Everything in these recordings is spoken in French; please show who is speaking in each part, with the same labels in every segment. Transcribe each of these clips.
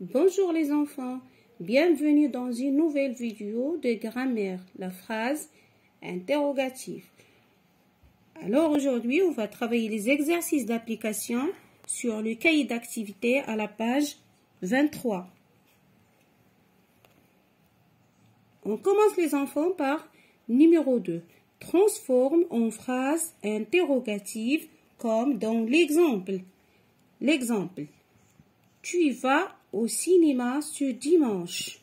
Speaker 1: Bonjour les enfants, bienvenue dans une nouvelle vidéo de grammaire, la phrase interrogative. Alors aujourd'hui, on va travailler les exercices d'application sur le cahier d'activité à la page 23. On commence les enfants par numéro 2. Transforme en phrase interrogative comme dans l'exemple. L'exemple. Tu vas au cinéma ce dimanche.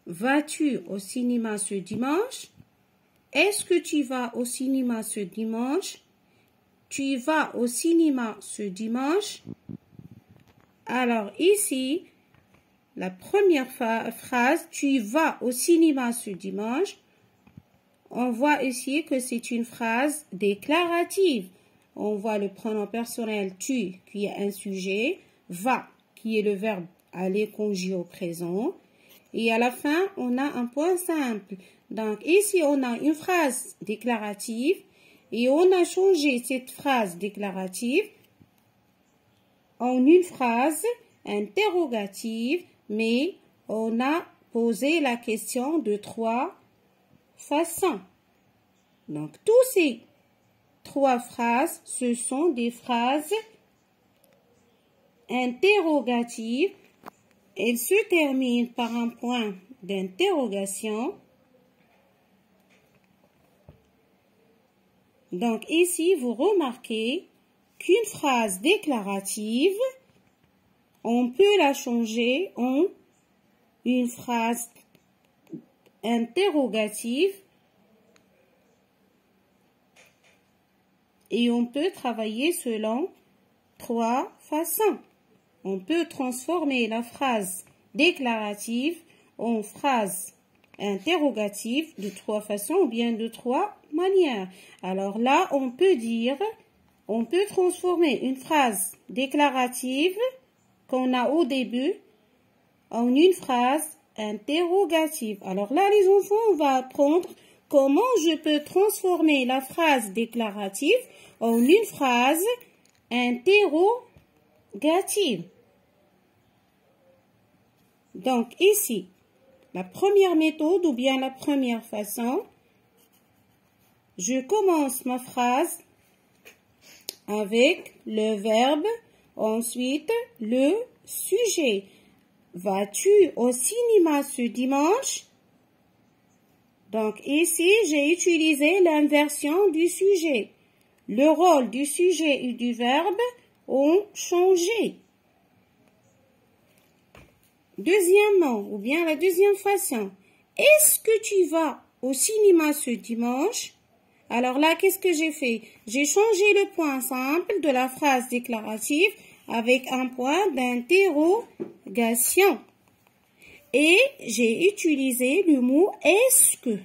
Speaker 1: Vas-tu au cinéma ce dimanche? Est-ce que tu vas au cinéma ce dimanche? Tu vas au cinéma ce dimanche? Alors ici, la première phrase, tu vas au cinéma ce dimanche. On voit ici que c'est une phrase déclarative. On voit le pronom personnel tu qui est un sujet, va qui est le verbe aller conjugué au présent. Et à la fin, on a un point simple. Donc ici, on a une phrase déclarative et on a changé cette phrase déclarative en une phrase interrogative, mais on a posé la question de trois façons. Donc tous ces trois phrases, ce sont des phrases interrogatives. Elles se terminent par un point d'interrogation. Donc ici, vous remarquez qu'une phrase déclarative, on peut la changer en une phrase interrogative et on peut travailler selon trois façons. On peut transformer la phrase déclarative en phrase interrogative de trois façons ou bien de trois manières. Alors là, on peut transformer une phrase déclarative qu'on a au début en une phrase interrogative. Alors là, les enfants, on va apprendre comment je peux transformer la phrase déclarative en une phrase interrogative. Donc ici, la première méthode ou bien la première façon, je commence ma phrase avec le verbe, ensuite le sujet. Vas-tu au cinéma ce dimanche? Donc ici, j'ai utilisé l'inversion du sujet. Le rôle du sujet et du verbe ont changé. Deuxièmement, ou bien la deuxième façon, est-ce que tu vas au cinéma ce dimanche? Alors là, qu'est-ce que j'ai fait? J'ai changé le point simple de la phrase déclarative avec un point d'interrogation. Et j'ai utilisé le mot est-ce que,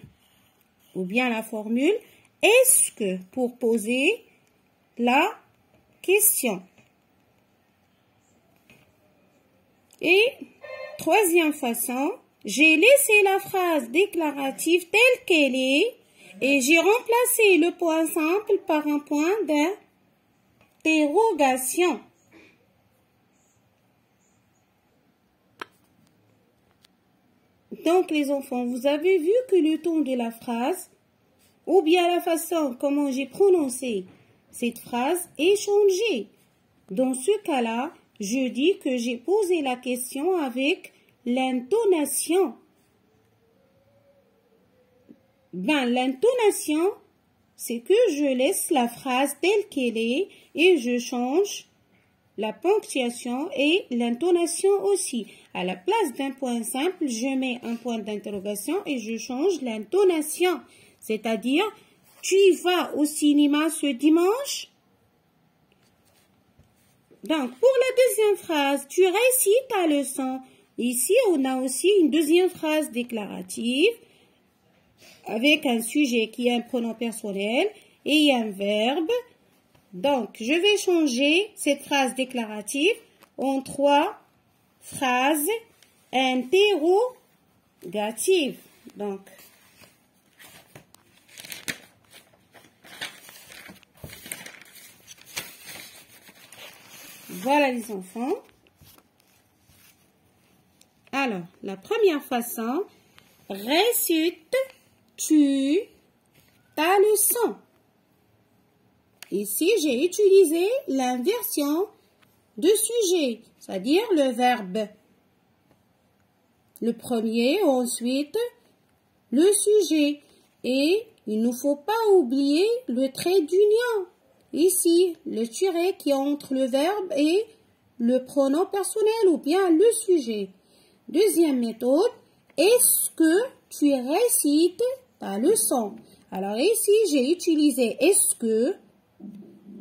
Speaker 1: ou bien la formule est-ce que pour poser la question. Et troisième façon, j'ai laissé la phrase déclarative telle qu'elle est et j'ai remplacé le point simple par un point d'interrogation. Donc les enfants, vous avez vu que le ton de la phrase ou bien la façon comment j'ai prononcé cette phrase est changé. Dans ce cas-là, je dis que j'ai posé la question avec l'intonation. L'intonation, c'est que je laisse la phrase telle qu'elle est et je change la ponctuation et l'intonation aussi. À la place d'un point simple, je mets un point d'interrogation et je change l'intonation. C'est-à-dire, tu vas au cinéma ce dimanche? Donc, pour la deuxième phrase, tu récites ta leçon. Ici, on a aussi une deuxième phrase déclarative avec un sujet qui est un pronom personnel et un verbe. Donc, je vais changer cette phrase déclarative en trois phrases interrogatives. Donc, voilà les enfants. Alors, la première façon, récites-tu ta leçon? Ici, j'ai utilisé l'inversion de sujet, c'est-à-dire le verbe. Le premier, ensuite, le sujet. Et il ne faut pas oublier le trait d'union. Ici, le tiret qui est entre le verbe et le pronom personnel ou bien le sujet. Deuxième méthode, est-ce que tu récites ta leçon? Alors ici, j'ai utilisé est-ce que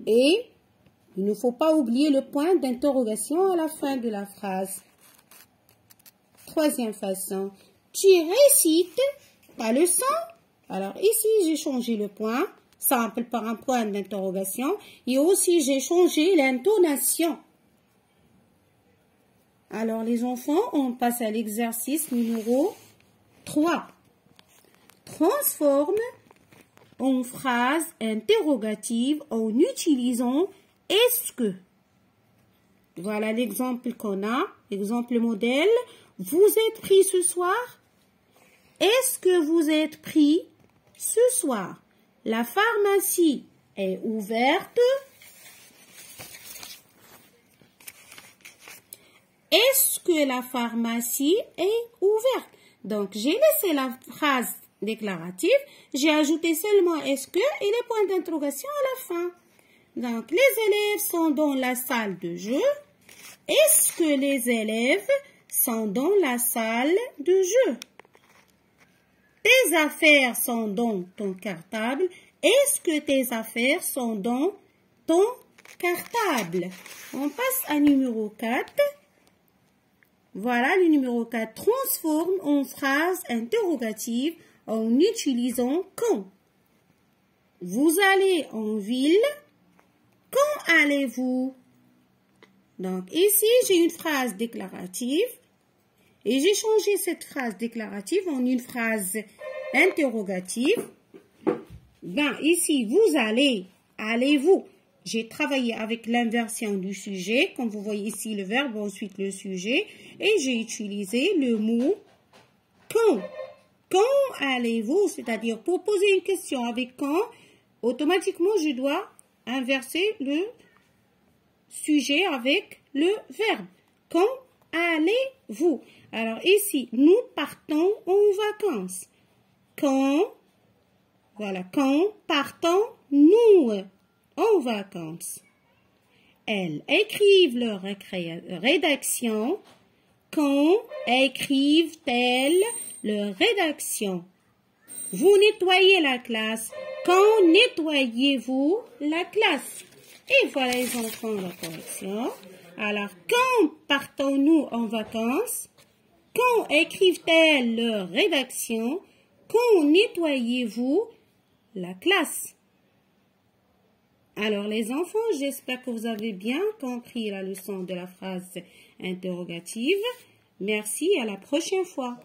Speaker 1: et il ne faut pas oublier le point d'interrogation à la fin de la phrase. Troisième façon, tu récites ta leçon? Alors ici, j'ai changé le point simple par un point d'interrogation et aussi j'ai changé l'intonation. Alors les enfants, on passe à l'exercice numéro 3. Transforme en phrase interrogative en utilisant est-ce que. Voilà l'exemple qu'on a, l'exemple modèle. Vous êtes pris ce soir? Est-ce que vous êtes pris ce soir? La pharmacie est ouverte? Est-ce que la pharmacie est ouverte? Donc, j'ai laissé la phrase déclarative, j'ai ajouté seulement est-ce que et les points d'interrogation à la fin. Donc, les élèves sont dans la salle de jeu. Est-ce que les élèves sont dans la salle de jeu? Tes affaires sont dans ton cartable. Est-ce que tes affaires sont dans ton cartable? On passe à numéro 4. Voilà le numéro 4. Transforme en phrase interrogative en utilisant quand. Vous allez en ville. Quand allez-vous? Donc ici, j'ai une phrase déclarative et j'ai changé cette phrase déclarative en une phrase interrogative. Ben, ici, vous allez, allez-vous? J'ai travaillé avec l'inversion du sujet, comme vous voyez ici le verbe, ensuite le sujet, et j'ai utilisé le mot quand. Quand allez-vous? C'est-à-dire, pour poser une question avec quand, automatiquement, je dois inverser le sujet avec le verbe. Quand allez-vous? Alors ici, nous partons en vacances. Quand, voilà, quand partons-nous en vacances? Elles écrivent leur rédaction. Quand écrivent-elles leur rédaction? Vous nettoyez la classe. Quand nettoyez-vous la classe? Et voilà les enfants la correction. Alors, quand partons-nous en vacances? Quand écrivent-elles leur rédaction? Quand nettoyez-vous la classe? Alors, les enfants, j'espère que vous avez bien compris la leçon de la phrase interrogative. Merci, à la prochaine fois.